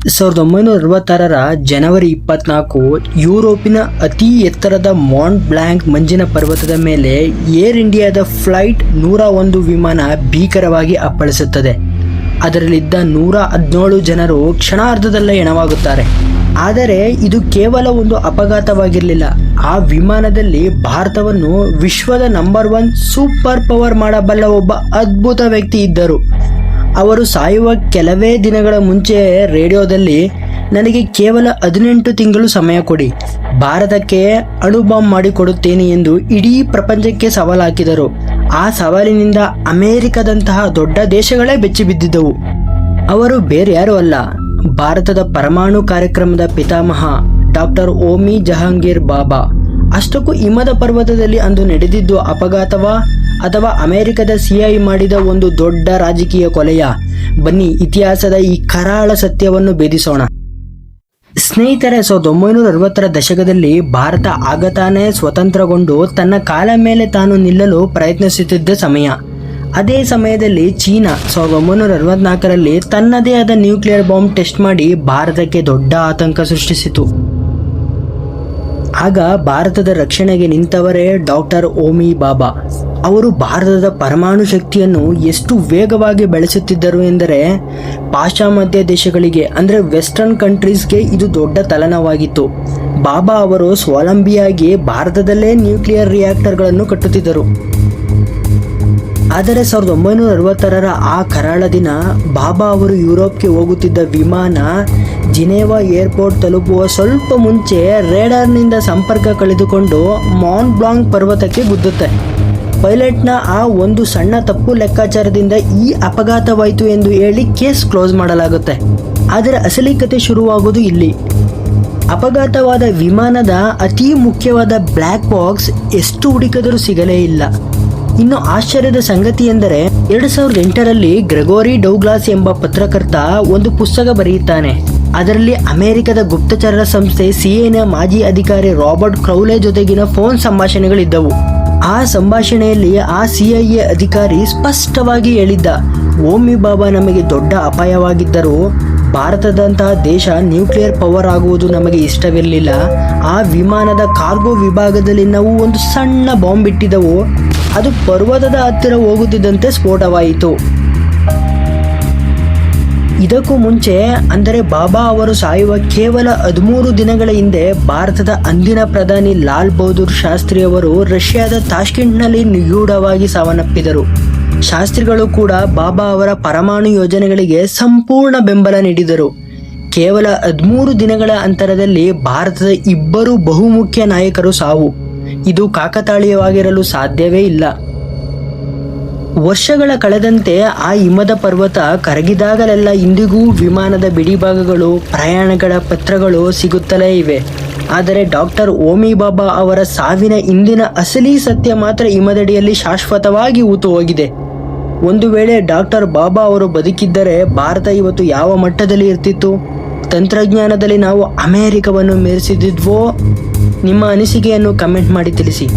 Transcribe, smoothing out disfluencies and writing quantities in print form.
1966 ಜನವರಿ 24 ಯುರೋಪಿನ ಅತಿ ಎತ್ತರದ ಮಾಂಟ್ ಬ್ಲಾಂಕ್ ಮಂಜಿನ ಪರ್ವತದ ಮೇಲೆ ಏರ್ ಇಂಡಿಯಾದ ಫ್ಲೈಟ್ 101 ವಿಮಾನ ಭೀಕರವಾಗಿ ಅಪ್ಪಳಿಸುತ್ತದೆ. ಅದರಲ್ಲಿದ್ದ 117 ಜನರು ಕ್ಷಣಾರ್ಧದಲ್ಲೇ ಹೆಣವಾಗುತ್ತಾರೆ. ಆದರೆ ಇದು ಕೇವಲ ಒಂದು ಅಪಘಾತವಾಗಿರಲಿಲ್ಲ. ಆ ವಿಮಾನದಲ್ಲಿ ಭಾರತವನ್ನು ವಿಶ್ವದ ನಂಬರ್ 1 ಸೂಪರ್ ಪವರ್ ಮಾಡಬಲ್ಲ ಒಬ್ಬ ಅದ್ಭುತ ವ್ಯಕ್ತಿ ಇದ್ದರು. ಅವರು ಸಾಯುವ ಕೆಲವೇ ದಿನಗಳ ಮುಂಚೆ ರೇಡಿಯೋದಲ್ಲಿ ನನಗೆ ಕೇವಲ 18 ತಿಂಗಳು ಸಮಯ ಕೊಡಿ, ಭಾರತಕ್ಕೆ ಅಣುಬಾಂಬ್ ಮಾಡಿಕೊಡುತ್ತೇನೆ ಎಂದು ಇಡೀ ಪ್ರಪಂಚಕ್ಕೆ ಸವಾಲು ಹಾಕಿದರು. ಆ ಸವಾಲಿನಿಂದ ಅಮೆರಿಕದಂತಹ ದೊಡ್ಡ ದೇಶಗಳೇ ಬೆಚ್ಚಿಬಿದ್ದಿದ್ದವು. ಅವರು ಬೇರೆ ಯಾರೂ ಅಲ್ಲ, ಭಾರತದ ಪರಮಾಣು ಕಾರ್ಯಕ್ರಮದ ಪಿತಾಮಹ ಡಾಕ್ಟರ್ ಓಮಿ ಜಹಾಂಗೀರ್ ಬಾಬಾ. ಅಷ್ಟಕ್ಕೂ ಹಿಮದ ಪರ್ವತದಲ್ಲಿ ಅಂದು ನಡೆದಿದ್ದು ಅಪಘಾತವಾ ಅಥವಾ ಅಮೆರಿಕದ ಸಿಐ ಮಾಡಿದ ಒಂದು ದೊಡ್ಡ ರಾಜಕೀಯ ಕೊಲೆಯ? ಬನ್ನಿ ಇತಿಹಾಸದ ಈ ಕರಾಳ ಸತ್ಯವನ್ನು ಭೇದಿಸೋಣ. ಸ್ನೇಹಿತರೆ, 1960ರ ದಶಕದಲ್ಲಿ ಭಾರತ ಆಗತಾನೆ ಸ್ವತಂತ್ರಗೊಂಡು ತನ್ನ ಕಾಲ ಮೇಲೆ ತಾನು ನಿಲ್ಲಲು ಪ್ರಯತ್ನಿಸುತ್ತಿದ್ದ ಸಮಯ. ಅದೇ ಸಮಯದಲ್ಲಿ ಚೀನಾ 1964ರಲ್ಲಿ ತನ್ನದೇ ಆದ ನ್ಯೂಕ್ಲಿಯರ್ ಬಾಂಬ್ ಟೆಸ್ಟ್ ಮಾಡಿ ಭಾರತಕ್ಕೆ ದೊಡ್ಡ ಆತಂಕ ಸೃಷ್ಟಿಸಿತು. ಆಗ ಭಾರತದ ರಕ್ಷಣೆಗೆ ನಿಂತವರೇ ಡಾಕ್ಟರ್ ಓಮಿ ಬಾಬಾ. ಅವರು ಭಾರತದ ಪರಮಾಣು ಶಕ್ತಿಯನ್ನು ಎಷ್ಟು ವೇಗವಾಗಿ ಬೆಳೆಸುತ್ತಿದ್ದರು ಎಂದರೆ ಪಾಶ್ಚಿಮಾತ್ಯ ದೇಶಗಳಿಗೆ ಅಂದರೆ ವೆಸ್ಟರ್ನ್ ಕಂಟ್ರೀಸ್ಗೆ ಇದು ದೊಡ್ಡ ತಲೆನೋವಾಗಿತ್ತು. ಬಾಬಾ ಅವರು ಸ್ವಾವಲಂಬಿಯಾಗಿ ಭಾರತದಲ್ಲೇ ನ್ಯೂಕ್ಲಿಯರ್ ರಿಯಾಕ್ಟರ್ಗಳನ್ನು ಕಟ್ಟುತ್ತಿದ್ದರು. ಆದರೆ 1966ರ ಆ ಕರಾಳ ದಿನ ಬಾಬಾ ಅವರು ಯುರೋಪ್ಗೆ ಹೋಗುತ್ತಿದ್ದ ವಿಮಾನ ಜಿನೇವಾ ಏರ್ಪೋರ್ಟ್ ತಲುಪುವ ಸ್ವಲ್ಪ ಮುಂಚೆ ರೇಡಾರ್ನಿಂದ ಸಂಪರ್ಕ ಕಳೆದುಕೊಂಡು ಮಾಂಟ್ ಬ್ಲಾಂಕ್ ಪರ್ವತಕ್ಕೆ ಗುದ್ದುತ್ತೆ. ಪೈಲಟ್ನ ಆ ಒಂದು ಸಣ್ಣ ತಪ್ಪು ಲೆಕ್ಕಾಚಾರದಿಂದ ಈ ಅಪಘಾತವಾಯಿತು ಎಂದು ಹೇಳಿ ಕೇಸ್ ಕ್ಲೋಸ್ ಮಾಡಲಾಗುತ್ತೆ. ಆದರೆ ಅಸಲಿ ಕತೆ ಶುರುವಾಗೋದು ಇಲ್ಲಿ. ಅಪಘಾತವಾದ ವಿಮಾನದ ಅತಿ ಮುಖ್ಯವಾದ ಬ್ಲ್ಯಾಕ್ ಬಾಕ್ಸ್ ಎಷ್ಟು ಹುಡುಕಿದರೂ ಸಿಗಲೇ ಇಲ್ಲ. ಇನ್ನು ಆಶ್ಚರ್ಯದ ಸಂಗತಿ ಎಂದರೆ 2008ರಲ್ಲಿ ಗ್ರೆಗೋರಿ ಡೌಗ್ಲಾಸ್ ಎಂಬ ಪತ್ರಕರ್ತ ಒಂದು ಪುಸ್ತಕ ಬರೆಯುತ್ತಾನೆ. ಅದರಲ್ಲಿ ಅಮೆರಿಕದ ಗುಪ್ತಚರ ಸಂಸ್ಥೆ ಸಿಎನ ಮಾಜಿ ಅಧಿಕಾರಿ ರಾಬರ್ಟ್ ಕ್ರೌಲೆ ಜೊತೆಗಿನ ಫೋನ್ ಸಂಭಾಷಣೆಗಳಿದ್ದವು. ಆ ಸಂಭಾಷಣೆಯಲ್ಲಿ ಆ ಸಿಐಎ ಅಧಿಕಾರಿ ಸ್ಪಷ್ಟವಾಗಿ ಹೇಳಿದ್ದ, ಓಮಿ ಬಾಬಾ ನಮಗೆ ದೊಡ್ಡ ಅಪಾಯವಾಗಿದ್ದರೂ ಭಾರತದಂತಹ ದೇಶ ನ್ಯೂಕ್ಲಿಯರ್ ಪವರ್ ಆಗುವುದು ನಮಗೆ ಇಷ್ಟವಿರಲಿಲ್ಲ. ಆ ವಿಮಾನದ ಕಾರ್ಗೋ ವಿಭಾಗದಲ್ಲಿ ನಾವು ಒಂದು ಸಣ್ಣ ಬಾಂಬ್ ಇಟ್ಟಿದ್ದೆವು, ಅದು ಪರ್ವತದ ಹತ್ತಿರ ಹೋಗುತ್ತಿದ್ದಂತೆ ಸ್ಫೋಟವಾಯಿತು. ಇದಕ್ಕೂ ಮುಂಚೆ ಅಂದರೆ ಬಾಬಾ ಅವರು ಸಾಯುವ ಕೇವಲ 13 ದಿನಗಳ ಹಿಂದೆ ಭಾರತದ ಅಂದಿನ ಪ್ರಧಾನಿ ಲಾಲ್ ಬಹದ್ದೂರ್ ಶಾಸ್ತ್ರಿ ಅವರು ರಷ್ಯಾದ ತಾಷ್ಕೆಂಟ್ನಲ್ಲಿ ನಿಗೂಢವಾಗಿ ಸಾವನ್ನಪ್ಪಿದರು. ಶಾಸ್ತ್ರಿಗಳು ಕೂಡ ಬಾಬಾ ಅವರ ಪರಮಾಣು ಯೋಜನೆಗಳಿಗೆ ಸಂಪೂರ್ಣ ಬೆಂಬಲ ನೀಡಿದರು. ಕೇವಲ 13 ದಿನಗಳ ಅಂತರದಲ್ಲಿ ಭಾರತದ ಇಬ್ಬರು ಬಹುಮುಖ್ಯ ನಾಯಕರು ಸಾವು. ಇದು ಕಾಕತಾಳೀಯವಾಗಿರಲು ಸಾಧ್ಯವೇ ಇಲ್ಲ. ವರ್ಷಗಳ ಕಳೆದಂತೆ ಆ ಹಿಮದ ಪರ್ವತ ಕರಗಿದಾಗಲೆಲ್ಲ ಇಂದಿಗೂ ವಿಮಾನದ ಬಿಡಿಭಾಗಗಳು, ಪ್ರಯಾಣಗಳ ಪತ್ರಗಳು ಸಿಗುತ್ತಲೇ ಇವೆ. ಆದರೆ ಡಾಕ್ಟರ್ ಓಮಿ ಬಾಬಾ ಅವರ ಸಾವಿನ ಇಂದಿನ ಅಸಲಿ ಸತ್ಯ ಮಾತ್ರ ಹಿಮದಡಿಯಲ್ಲಿ ಶಾಶ್ವತವಾಗಿ ಹೂತು ಹೋಗಿದೆ. ಒಂದು ವೇಳೆ ಡಾಕ್ಟರ್ ಬಾಬಾ ಅವರು ಬದುಕಿದ್ದರೆ ಭಾರತ ಇವತ್ತು ಯಾವ ಮಟ್ಟದಲ್ಲಿ ಇರ್ತಿತ್ತು? ತಂತ್ರಜ್ಞಾನದಲ್ಲಿ ನಾವು ಅಮೆರಿಕವನ್ನು ಮೀರಿಸಿದ್ವೋ? ನಿಮ್ಮ ಅನಿಸಿಕೆಯನ್ನು ಕಮೆಂಟ್ ಮಾಡಿ ತಿಳಿಸಿ.